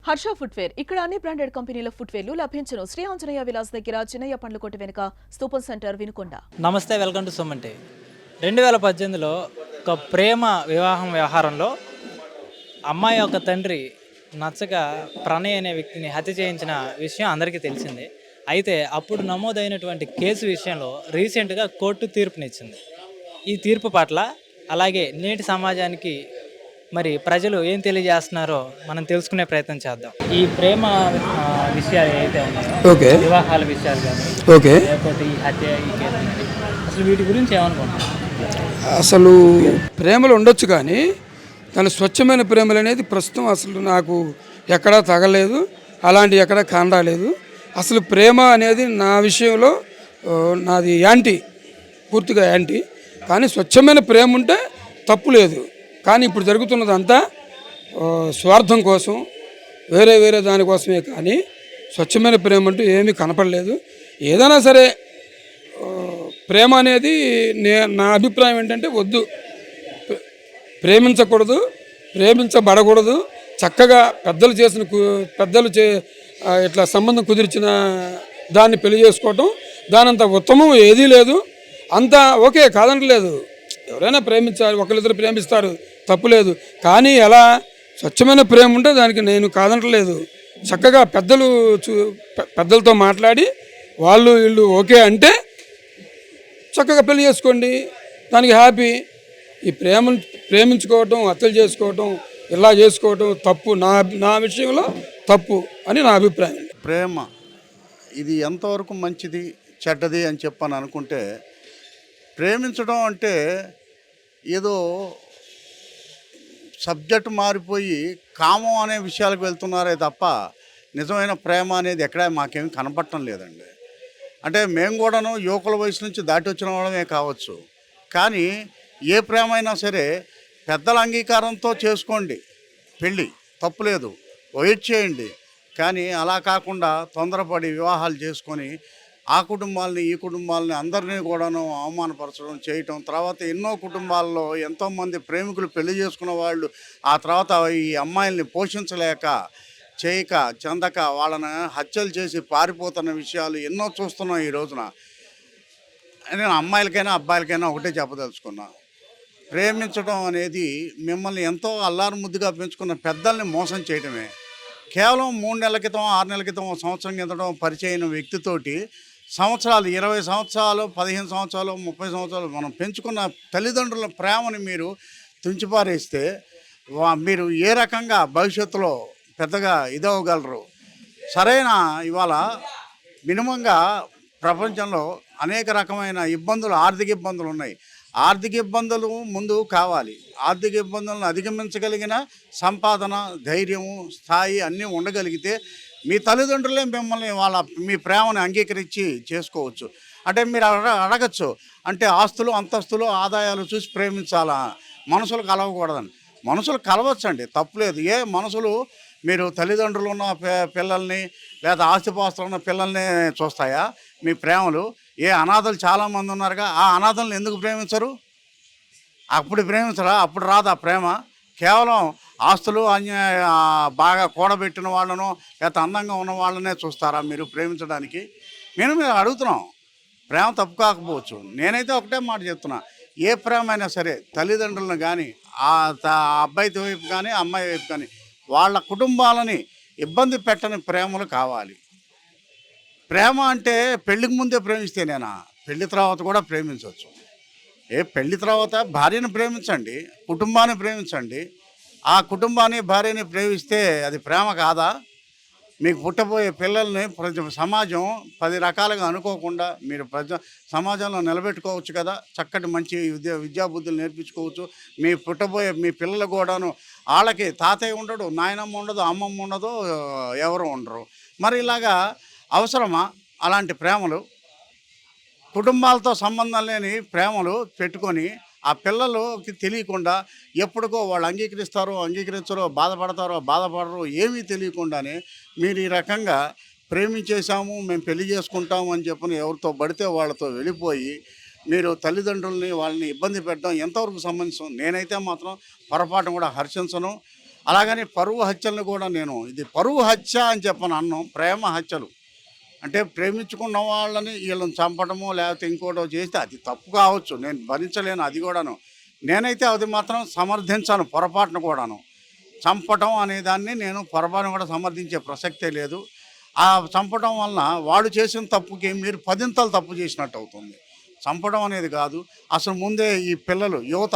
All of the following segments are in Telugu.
హర్ష ఫుట్వేర్ ఇక్కడ అన్ని బ్రాండెడ్ కంపెనీల ఫుట్వేర్లు లభించును. శ్రీ ఆంజనేయ విలాస్ దగ్గర చిన్నయ్య పండ్ల కొట్టు వెనుక స్తూపం సెంటర్ వినుకొండ. నమస్తే, వెల్కమ్ టు సుమన్ టీవీ. 2018లో ఒక ప్రేమ వివాహం వ్యవహారంలో అమ్మాయి యొక్క తండ్రి నచ్చక ప్రణయ్ అనే వ్యక్తిని హత్య చేయించిన విషయం అందరికీ తెలిసిందే. అయితే అప్పుడు నమోదైనటువంటి కేసు విషయంలో రీసెంట్గా కోర్టు తీర్పునిచ్చింది. ఈ తీర్పు పట్ల అలాగే నేటి సమాజానికి మరి ప్రజలు ఏం తెలియజేస్తున్నారో మనం తెలుసుకునే ప్రయత్నం చేద్దాం. ఈ ప్రేమ విషయాలు ఏదైతే ఉన్నాయో, వివాహాల విషయాలు కానీ లేకపోతే ఈ హత్య, ఈ కేసు, అసలు వీటి గురించి ఏమనుకుంటున్నారు? అసలు ప్రేమలు ఉండొచ్చు కానీ కానీ స్వచ్ఛమైన ప్రేమలు అనేది ప్రస్తుతం అసలు నాకు ఎక్కడా తగలేదు, అలాంటి ఎక్కడా కానరాలేదు. అసలు ప్రేమ అనేది నా విషయంలో నాది యాంటీ, పూర్తిగా యాంటీ. కానీ స్వచ్ఛమైన ప్రేమ ఉంటే తప్పు లేదు. కానీ ఇప్పుడు జరుగుతున్నదంతా స్వార్థం కోసం, వేరే వేరే దానికోసమే. కానీ స్వచ్ఛమైన ప్రేమ అంటూ ఏమీ కనపడలేదు. ఏదైనా సరే ప్రేమ అనేది నా అభిప్రాయం ఏంటంటే వద్దు, ప్రేమించకూడదు, ప్రేమించబడకూడదు. చక్కగా పెద్దలు ఇట్లా సంబంధం కుదిర్చిన దాన్ని పెళ్లి చేసుకోవటం, దానంత ఉత్తమం ఏదీ లేదు. అంతా ఓకే, కాదనట్లేదు. ఎవరైనా ప్రేమించాలి, ఒకరిద్దరు ప్రేమిస్తారు, తప్పులేదు. కానీ ఎలా స్వచ్ఛమైన ప్రేమ ఉంటే దానికి నేను కాదనట్లేదు. చక్కగా పెద్దలతో మాట్లాడి వీళ్ళు ఓకే అంటే చక్కగా పెళ్లి చేసుకోండి, దానికి హ్యాపీ. ఈ ప్రేమించుకోవటం, హత్యలు చేసుకోవటం, ఇలా చేసుకోవటం తప్పు. నా విషయంలో తప్పు అని నా అభిప్రాయం. ప్రేమ ఇది ఎంతవరకు మంచిది చెడ్డది అని చెప్పని అనుకుంటే, ప్రేమించడం అంటే ఏదో సబ్జెక్టు మారిపోయి కామం అనే విషయాలకు వెళ్తున్నారే తప్ప నిజమైన ప్రేమ అనేది ఎక్కడా మాకేమీ కనపడటం లేదండి. అంటే మేము కూడాను యువకుల వయసు నుంచి దాటి వచ్చిన వాళ్ళమే కావచ్చు, కానీ ఏ ప్రేమ అయినా సరే పెద్దల అంగీకారంతో చేసుకోండి పెళ్ళి, తప్పులేదు, వెయిట్ చేయండి. కానీ అలా కాకుండా తొందరపడి వివాహాలు చేసుకొని ఆ కుటుంబాలని ఈ కుటుంబాలని అందరినీ కూడాను అవమానపరచడం చేయటం, తర్వాత ఎన్నో కుటుంబాల్లో ఎంతోమంది ప్రేమికులు పెళ్లి చేసుకున్న వాళ్ళు ఆ తర్వాత ఈ అమ్మాయిల్ని పోషించలేక చేయక చెందక వాళ్ళని హత్యలు చేసి పారిపోతున్న విషయాలు ఎన్నో చూస్తున్నాం ఈ రోజున. నేను అమ్మాయిలకైనా అబ్బాయిలకైనా ఒకటే చెప్పదలుచుకున్నా, ప్రేమించడం అనేది మిమ్మల్ని ఎంతో అల్లారు ముద్దుగా పెంచుకున్న పెద్దల్ని మోసం చేయడమే. కేవలం 3 నెలల క్రితం, 6 నెలల క్రితం, సంవత్సరం క్రితం పరిచయం వ్యక్తితోటి సంవత్సరాలు, 20 సంవత్సరాలు, 15 సంవత్సరాలు, 30 సంవత్సరాలు మనం పెంచుకున్న తల్లిదండ్రుల ప్రేమని మీరు తుంచిపారేస్తే మీరు ఏ రకంగా భవిష్యత్తులో పెద్దగా ఇదవగలరు? సరైన ఇవాళ మినిమంగా ప్రపంచంలో అనేక రకమైన ఇబ్బందులు, ఆర్థిక ఇబ్బందులు ఉన్నాయి. ఆర్థిక ఇబ్బందులు ముందు కావాలి. ఆర్థిక ఇబ్బందులను అధిగమించగలిగిన సంపాదన, ధైర్యము, స్థాయి అన్నీ ఉండగలిగితే మీ తల్లిదండ్రులే మిమ్మల్ని మీ ప్రేమను అంగీకరించి చేసుకోవచ్చు. అంటే మీరు అడగచ్చు, అంటే ఆస్తులు, అంతస్తులు, ఆదాయాలు చూసి ప్రేమించాలా, మనసులు కలవకూడదని. మనసులు కలవచ్చండి, తప్పులేదు. మనసులు మీరు తల్లిదండ్రులు ఉన్న పిల్లల్ని లేదా ఆస్తిపాస్తులు ఉన్న పిల్లల్ని చూస్తాయా మీ ప్రేమలు? అనాథలు చాలామంది ఉన్నారుగా, ఆ అనాథలను ఎందుకు ప్రేమించరు? అప్పుడు ప్రేమించరా? అప్పుడు రాదా ప్రేమ? కేవలం ఆస్తులు బాగా కూడబెట్టిన వాళ్ళను లేకపోతే అందంగా ఉన్న వాళ్ళనే చూస్తారా మీరు ప్రేమించడానికి? మేము అడుగుతున్నాం. ప్రేమ తప్పు కాకపోవచ్చు. నేనైతే ఒకటే మాట చెప్తున్నా, ఏ ప్రేమ అయినా సరే తల్లిదండ్రులను కానీ ఆ అబ్బాయి వైపు కానీ అమ్మాయి వైపు కానీ వాళ్ళ కుటుంబాలని ఇబ్బంది పెట్టని ప్రేమలు కావాలి. ప్రేమ అంటే పెళ్ళికి ముందే ప్రేమిస్తేనేనా? పెళ్లి తర్వాత కూడా ప్రేమించవచ్చు. పెళ్లి తర్వాత భార్యను ప్రేమించండి, కుటుంబాన్ని ప్రేమించండి. ఆ కుటుంబాన్ని, భార్యని ప్రేమిస్తే అది ప్రేమ కాదా? మీకు పుట్టబోయే పిల్లల్ని సమాజం 10 రకాలుగా అనుకోకుండా మీరు సమాజంలో నిలబెట్టుకోవచ్చు కదా. చక్కటి మంచి విద్యాబుద్ధులు నేర్పించుకోవచ్చు. పుట్టబోయే మీ పిల్లలు కూడాను వాళ్ళకి తాతయ్య ఉండడు, నాయనమ్మ ఉండదు, అమ్మమ్మ ఉండదు, ఎవరు ఉండరు. మరి ఇలాగా అవసరమా అలాంటి ప్రేమలు? కుటుంబాలతో సంబంధం లేని ప్రేమలు పెట్టుకొని ఆ పిల్లలకి తెలియకుండా ఎప్పటికో వాళ్ళు అంగీకరించరో, బాధపడరు, ఏమీ తెలియకుండానే మీరు ఈ రకంగా ప్రేమించేశాము, మేము పెళ్లి చేసుకుంటాము అని చెప్పని ఎవరితో పడితే వాళ్ళతో వెళ్ళిపోయి మీరు తల్లిదండ్రుల్ని వాళ్ళని ఇబ్బంది పెట్టడం ఎంతవరకు సంబంధించం? నేనైతే మాత్రం పొరపాటు కూడా హర్షించను. అలాగని పరువు హత్యలను కూడా నేను ఇది పరువు హత్య అని చెప్పను అన్నం, ప్రేమ హత్యలు. అంటే ప్రేమించుకున్న వాళ్ళని వీళ్ళని చంపడమో లేకపోతే ఇంకోటో చేస్తే అది తప్పు కావచ్చు, నేను భరించలేను అది కూడాను. నేనైతే అది మాత్రం సమర్థించాను పొరపాటును కూడాను. చంపటం అనే దాన్ని నేను పొరపాటును కూడా సమర్థించే ప్రసక్తే లేదు. ఆ చంపడం వలన వాడు చేసిన తప్పుకి మీరు పదింతలు తప్పు చేసినట్టు అవుతుంది. చంపడం అనేది కాదు, అసలు ముందే ఈ పిల్లలు యువత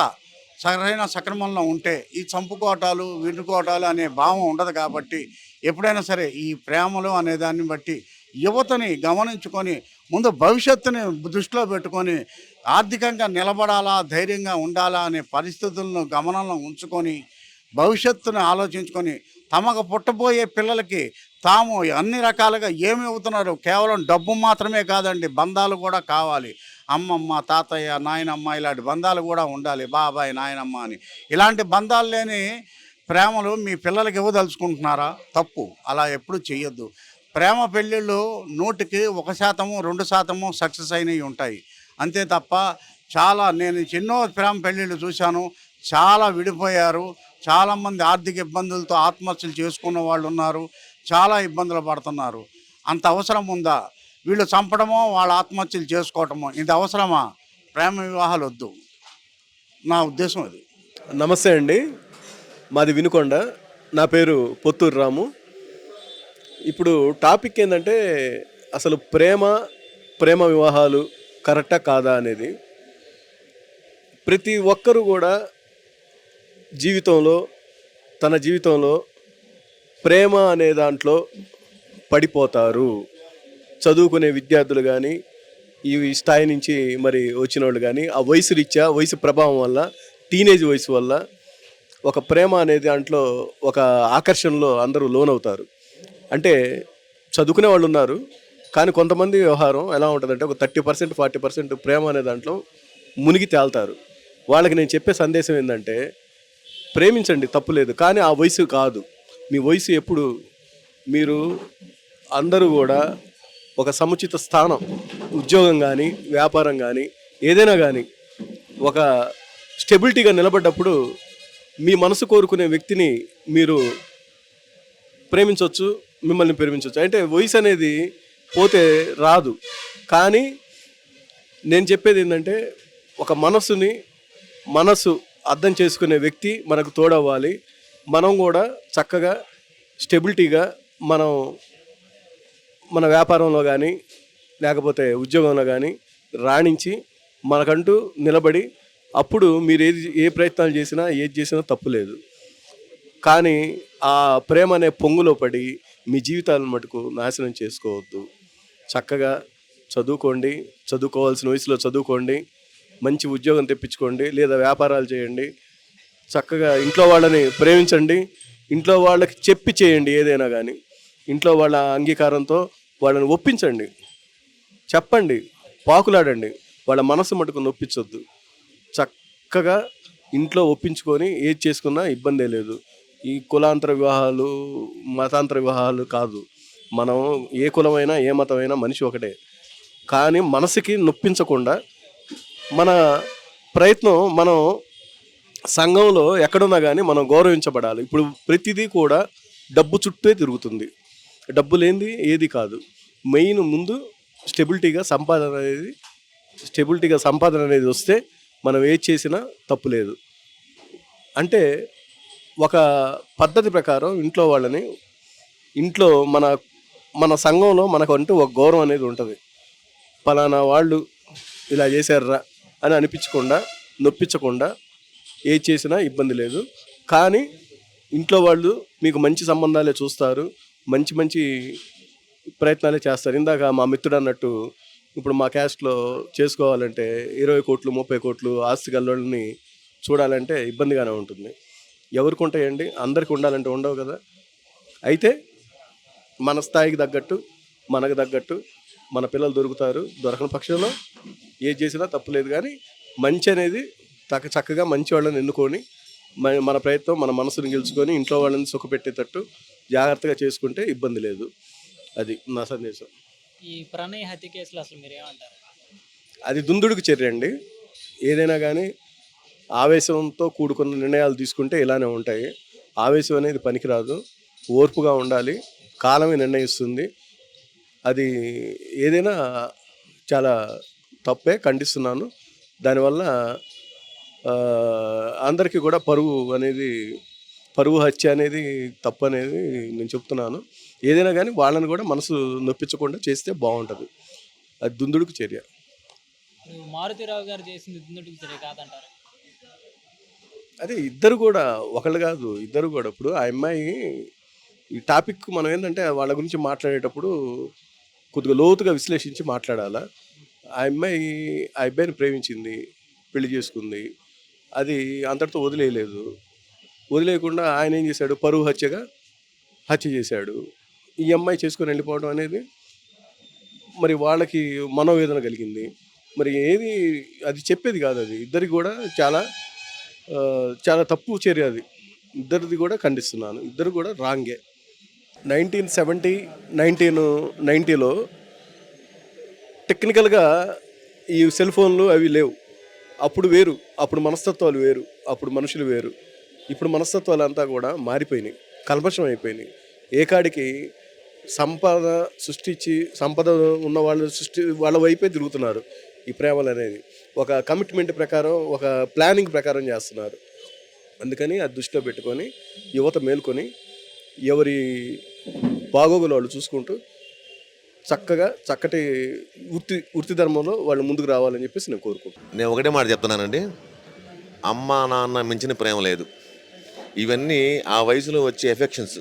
సరైన సక్రమంలో ఉంటే ఈ చంపుకోవటాలు వినుకోవటాలు అనే భావం ఉండదు. కాబట్టి ఎప్పుడైనా సరే ఈ ప్రేమలు అనే దాన్ని బట్టి యువతని గమనించుకొని ముందు భవిష్యత్తుని దృష్టిలో పెట్టుకొని ఆర్థికంగా నిలబడాలా, ధైర్యంగా ఉండాలా అనే పరిస్థితులను గమనంలో ఉంచుకొని భవిష్యత్తును ఆలోచించుకొని తమకు పుట్టబోయే పిల్లలకి తాము అన్ని రకాలుగా ఏమి అవుతున్నారు, కేవలం డబ్బు మాత్రమే కాదండి, బంధాలు కూడా కావాలి. అమ్మమ్మ, తాతయ్య, నాయనమ్మ ఇలాంటి బంధాలు కూడా ఉండాలి, బాబాయ్, నాయనమ్మ అని. ఇలాంటి బంధాలు లేని ప్రేమలు మీ పిల్లలకి ఇవ్వదలుచుకుంటున్నారా? తప్పు, అలా ఎప్పుడు చెయ్యొద్దు. ప్రేమ పెళ్ళిళ్ళు 100కి 1%, 2% సక్సెస్ అయినవి ఉంటాయి. అంతే తప్ప నేను ఎన్నో ప్రేమ పెళ్ళిళ్ళు చూశాను, చాలా విడిపోయారు. చాలామంది ఆర్థిక ఇబ్బందులతో ఆత్మహత్యలు చేసుకున్న వాళ్ళు ఉన్నారు, చాలా ఇబ్బందులు పడుతున్నారు. అంత అవసరం ఉందా? వీళ్ళు చంపడమో వాళ్ళ ఆత్మహత్యలు చేసుకోవటమో ఇది అవసరమా? ప్రేమ వివాహాలు వద్దు, నా ఉద్దేశం అది. నమస్తే అండి, మాది వినుకొండ. నా పేరు పొత్తూరు రాము. ఇప్పుడు టాపిక్ ఏంటంటే అసలు ప్రేమ వివాహాలు కరెక్టా కాదా అనేది. ప్రతి ఒక్కరూ కూడా తన జీవితంలో ప్రేమ అనే దాంట్లో పడిపోతారు. చదువుకునే విద్యార్థులు కానీ, ఈ స్థాయి నుంచి మరి వచ్చిన వాళ్ళు కానీ, ఆ వయసు రీత్యా, వయసు ప్రభావం వల్ల, టీనేజ్ వయసు వల్ల ఒక ప్రేమ అనేది దాంట్లో ఒక ఆకర్షణలో అందరూ లోనవుతారు. అంటే చదువుకునే వాళ్ళు ఉన్నారు, కానీ కొంతమంది వ్యవహారం ఎలా ఉంటుందంటే ఒక 30% 40% ప్రేమ అనే దాంట్లో మునిగి తేల్తారు. వాళ్ళకి నేను చెప్పే సందేశం ఏంటంటే, ప్రేమించండి, తప్పులేదు, కానీ ఆ వయసు కాదు. మీ వయసు ఎప్పుడు మీరు అందరూ కూడా ఒక సముచిత స్థానం, ఉద్యోగం కానీ, వ్యాపారం కానీ, ఏదైనా కానీ ఒక స్టెబిలిటీగా నిలబడ్డప్పుడు మీ మనసు కోరుకునే వ్యక్తిని మీరు ప్రేమించవచ్చు, మిమ్మల్ని ప్రేమించవచ్చు. అంటే వయసు అనేది పోతే రాదు. కానీ నేను చెప్పేది ఏంటంటే, ఒక మనసు అర్థం చేసుకునే వ్యక్తి మనకు తోడవ్వాలి. మనం కూడా చక్కగా స్టెబిలిటీగా మన వ్యాపారంలో కానీ లేకపోతే ఉద్యోగంలో కానీ రాణించి మనకంటూ నిలబడి, అప్పుడు మీరు ఏ ప్రయత్నాలు చేసినా ఏది చేసినా తప్పు లేదు. కానీ ఆ ప్రేమ అనే పొంగులో పడి మీ జీవితాలను మటుకు నాశనం చేసుకోవద్దు. చక్కగా చదువుకోండి, చదువుకోవాల్సిన వయసులో చదువుకోండి, మంచి ఉద్యోగం తెప్పించుకోండి, లేదా వ్యాపారాలు చేయండి. చక్కగా ఇంట్లో వాళ్ళని ప్రేమించండి, ఇంట్లో వాళ్ళకి చెప్పి చేయండి. ఏదైనా కానీ ఇంట్లో వాళ్ళ అంగీకారంతో వాళ్ళని ఒప్పించండి, చెప్పండి, పాకులాడండి. వాళ్ళ మనసు మటుకు నొప్పించొద్దు. చక్కగా ఇంట్లో ఒప్పించుకొని ఏది చేసుకున్నా ఇబ్బందే లేదు. ఈ కులాంతర వివాహాలు, మతాంతర వివాహాలు కాదు. మనం ఏ కులమైనా ఏ మతమైనా మనిషి ఒకటే. కానీ మనసుకి నొప్పించకుండా మన ప్రయత్నం, మనం సంఘంలో ఎక్కడున్నా కానీ మనం గౌరవించబడాలి. ఇప్పుడు ప్రతిదీ కూడా డబ్బు చుట్టే తిరుగుతుంది. డబ్బు లేనిది ఏది కాదు. మెయిన్ ముందు స్టెబిలిటీగా సంపాదన అనేది వస్తే మనం ఏది చేసినా తప్పు లేదు. అంటే ఒక పద్ధతి ప్రకారం ఇంట్లో వాళ్ళని, ఇంట్లో మన సంఘంలో మనకంటూ ఒక గౌరవం అనేది ఉంటుంది. పలానా వాళ్ళు ఇలా చేశారా అని అనిపించకుండా, నొప్పించకుండా ఏది చేసినా ఇబ్బంది లేదు. కానీ ఇంట్లో వాళ్ళు మీకు మంచి సంబంధాలే చూస్తారు, మంచి ప్రయత్నాలే చేస్తారు. ఇందాక మా మిత్రుడు అన్నట్టు, ఇప్పుడు మా క్యాస్ట్లో చేసుకోవాలంటే 20 కోట్లు 30 కోట్లు ఆస్తి గల్లోళ్ళని చూడాలంటే ఇబ్బందిగానే ఉంటుంది. ఎవరికి ఉంటాయండి? అందరికి ఉండాలంటే ఉండవు కదా. అయితే మన స్థాయికి తగ్గట్టు, మనకు తగ్గట్టు మన పిల్లలు దొరకని పక్షంలో ఏది చేసినా తప్పులేదు. కానీ మంచి అనేది చక్కగా మంచి వాళ్ళని ఎన్నుకొని మన ప్రయత్నం, మన మనసుని గెలుచుకొని ఇంట్లో వాళ్ళని సుఖపెట్టేటట్టు జాగ్రత్తగా చేసుకుంటే ఇబ్బంది లేదు. అది నా సందేశం. ఈ ప్రణయ్ హత్య కేసులో అసలు మీరు ఏమంటారు? అది దుందుడుకు చర్య అండి. ఏదైనా కానీ ఆవేశంతో కూడుకున్న నిర్ణయాలు తీసుకుంటే ఇలానే ఉంటాయి. ఆవేశం అనేది పనికిరాదు, ఓర్పుగా ఉండాలి, కాలమే నిర్ణయిస్తుంది. అది ఏదైనా చాలా తప్పే, ఖండిస్తున్నాను. దానివల్ల అందరికీ కూడా పరువు హత్య అనేది తప్పు అనేది నేను చెప్తున్నాను. ఏదైనా కానీ వాళ్ళని కూడా మనసు నొప్పించకుండా చేస్తే బాగుంటుంది. అది దుందుడుకు చర్య. ఇప్పుడు మారుతిరావు గారు చేసింది దుందుడుకు చర్య కాదంటారు? అదే ఇద్దరు కూడా, ఒకళ్ళు కాదు, ఇద్దరు కూడా. ఇప్పుడు ఆ అమ్మాయి ఈ టాపిక్ మనం ఏంటంటే వాళ్ళ గురించి మాట్లాడేటప్పుడు కొద్దిగా లోతుగా విశ్లేషించి మాట్లాడాలా. ఆ అబ్బాయిని ప్రేమించింది, పెళ్లి చేసుకుంది, అది అంతటితో వదిలేయకుండా ఆయన ఏం చేశాడు, పరువు హత్య చేశాడు. ఈ అమ్మాయి చేసుకొని వెళ్ళిపోవడం అనేది మరి వాళ్ళకి మనోవేదన కలిగింది. మరి అది చెప్పేది కాదు. అది ఇద్దరికి కూడా చాలా తప్పు చర్య. అది ఇద్దరిది కూడా ఖండిస్తున్నాను. ఇద్దరు కూడా రాంగే. 1970, 1990లో టెక్నికల్గా ఈ సెల్ ఫోన్లు అవి లేవు. అప్పుడు వేరు, అప్పుడు మనస్తత్వాలు వేరు, అప్పుడు మనుషులు వేరు. ఇప్పుడు మనస్తత్వాలు అంతా కూడా మారిపోయినాయి, కల్మషం అయిపోయినాయి. ఏకాడికి సంపద ఉన్న వాళ్ళ వైపే తిరుగుతున్నారు. ఈ ప్రేమలు అనేది ఒక కమిట్మెంట్ ప్రకారం, ఒక ప్లానింగ్ ప్రకారం చేస్తున్నారు. అందుకని అది దృష్టిలో పెట్టుకొని యువత మేల్కొని ఎవరి బాగోగులు వాళ్ళు చూసుకుంటూ చక్కటి వృత్తి ధర్మంలో వాళ్ళు ముందుకు రావాలని చెప్పేసి నేను కోరుకుంటున్నాను. నేను ఒకటే మాట చెప్తున్నానండి, అమ్మ నాన్న మించిన ప్రేమ లేదు. ఇవన్నీ ఆ వయసులో వచ్చే ఎఫెక్షన్స్.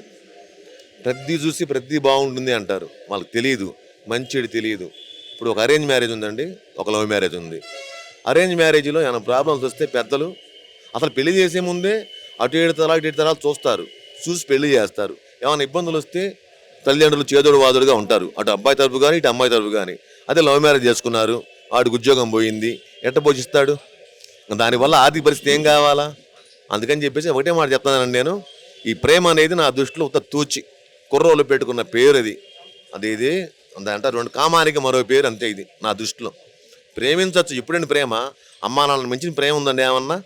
ప్రతి చూసి ప్రతి బాగుంటుంది అంటారు, వాళ్ళకి తెలియదు, మంచిది తెలియదు. ఇప్పుడు ఒక అరేంజ్ మ్యారేజ్ ఉందండి, ఒక లవ్ మ్యారేజ్ ఉంది. అరేంజ్ మ్యారేజ్లో ఏమైనా ప్రాబ్లమ్స్ వస్తే పెద్దలు అసలు పెళ్లి చేసే ముందే అటు 7 తరాలు చూస్తారు, చూసి పెళ్లి చేస్తారు. ఏమైనా ఇబ్బందులు వస్తే తల్లిదండ్రులు చేదోడు వాదుడుగా ఉంటారు, అటు అబ్బాయి తరపు కానీ ఇటు అమ్మాయి తరపు కానీ. అదే లవ్ మ్యారేజ్ చేసుకున్నారు, వాడికి ఉద్యోగం పోయింది, ఎట్ట పోషిస్తాడు? దానివల్ల ఆర్థిక పరిస్థితి ఏం కావాలా? అందుకని చెప్పేసి ఒకటే మాట చెప్తానండి నేను, ఈ ప్రేమ అనేది నా దృష్టిలో తూచి కుర్రోళ్ళు పెట్టుకున్న పేరు అది అంటారు, 2 కామానికి మరో పేరు అంతే. ఇది నా దృష్టిలో ప్రేమించవచ్చు. ఇప్పుడండి ప్రేమ అమ్మా నాన్న మించిన ప్రేమ ఉందండి ఏమన్నా?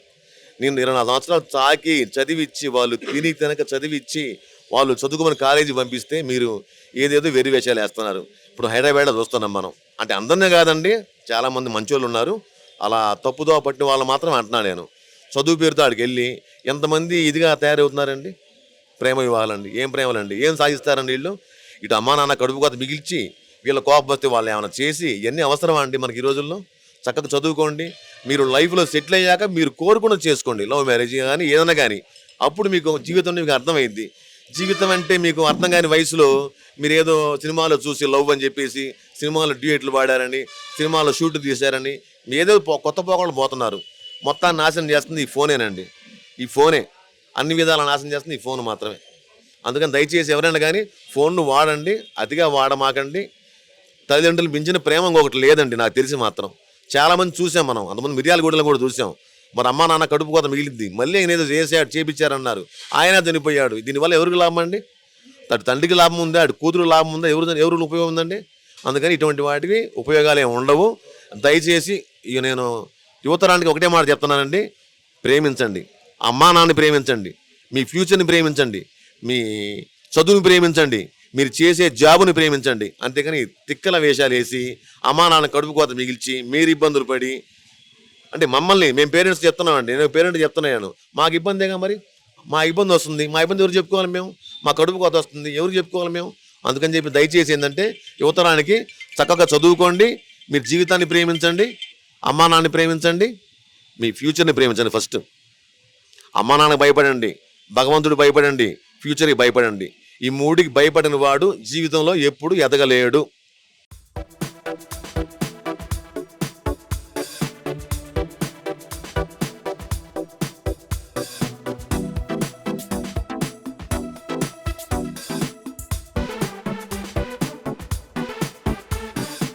నేను 24 సంవత్సరాలు చాకి చదివిచ్చి, వాళ్ళు తినక చదివిచ్చి, వాళ్ళు చదువుకోమని కాలేజీ పంపిస్తే మీరు ఏదేదో వెర్రి వేషాలు వేస్తున్నారు. ఇప్పుడు హైదరాబాద్లో చూస్తున్నాం మనం. అంటే అందరినే కాదండి, చాలామంది మంచోళ్ళు ఉన్నారు. అలా తప్పుదో పట్టిన వాళ్ళు మాత్రం అంటున్నాను నేను. చదువు పేరుతో ఆడికి వెళ్ళి ఎంతమంది ఇదిగా తయారవుతున్నారండి. ప్రేమ వివాహాలండి, ఏం ప్రేమలండి, ఏం సాగిస్తారండి వీళ్ళు? ఇటు అమ్మా నాన్న కడుపు కోత మిగిల్చి వీళ్ళ కోపం వస్తే వాళ్ళు ఏమైనా చేసి ఇవన్నీ అవసరమా అండి మనకి? ఈ రోజుల్లో చక్కగా చదువుకోండి, మీరు లైఫ్లో సెటిల్ అయ్యాక మీరు కోరుకున్నది చేసుకోండి, లవ్ మ్యారేజ్ కానీ ఏదైనా కానీ. అప్పుడు మీకు జీవితం మీకు అర్థమైంది. జీవితం అంటే మీకు అర్థం కాని వయసులో మీరు ఏదో సినిమాలో చూసి లవ్ అని చెప్పేసి సినిమాలో డ్యూయెట్లు పాడారని, సినిమాలో షూట్లు తీశారని ఏదో కొత్త పోకళ్ళు పోతున్నారు. మొత్తాన్ని నాశనం చేస్తుంది ఈ ఫోనేనండి. ఈ ఫోనే అన్ని విధాలా నాశనం చేస్తుంది, ఈ ఫోన్ మాత్రమే. అందుకని దయచేసి ఎవరైనా కానీ ఫోన్ను వాడండి, అతిగా వాడమాకండి. తల్లిదండ్రులు మించిన ప్రేమ ఇంకొకటి లేదండి నాకు తెలిసి మాత్రం. చాలామంది చూసాం మనం, అంతమంది మిర్యాలగూడలో కూడా చూసాం. మరి అమ్మా నాన్న కడుపు కోత మిగిలింది, మళ్ళీ ఆయన ఏదో చేపించారన్నారు, ఆయన చనిపోయాడు. దీనివల్ల ఎవరికి లాభం అండి? అటు తండ్రికి లాభం ఉందా, అటు కూతురు లాభం ఉందా, ఎవరు ఉపయోగం ఉందండి? అందుకని ఇటువంటి వాటికి ఉపయోగాలు ఏమి ఉండవు. దయచేసి నేను యువతరానికి ఒకటే మాట చెప్తున్నానండి, ప్రేమించండి, అమ్మా నాన్నని ప్రేమించండి, మీ ఫ్యూచర్ని ప్రేమించండి, మీ చదువుని ప్రేమించండి, మీరు చేసే జాబుని ప్రేమించండి. అంతేకాని తిక్కల వేషాలు వేసి అమ్మా నాన్న కడుపు కోత మిగిల్చి మీరు ఇబ్బందులు పడి, అంటే మేము పేరెంట్స్ చెప్తున్నామండి, నేను పేరెంట్ చెప్తున్నాను, మాకు ఇబ్బందేగా మరి, మా ఇబ్బంది వస్తుంది, మా ఇబ్బంది ఎవరు చెప్పుకోవాలి మేము? మా కడుపు కోత వస్తుంది, ఎవరు చెప్పుకోవాలి మేము? అందుకని చెప్పి దయచేసి ఏంటంటే యువతరానికి చక్కగా చదువుకోండి, మీరు జీవితాన్ని ప్రేమించండి, అమ్మా నాన్నని ప్రేమించండి, మీ ఫ్యూచర్ని ప్రేమించండి. ఫస్ట్ అమ్మా నాన్నకి భయపడండి, భగవంతుడు భయపడండి, ఫ్యూచర్కి భయపడండి. ఈ 3కి భయపడిన వాడు జీవితంలో ఎప్పుడు ఎదగలేడు.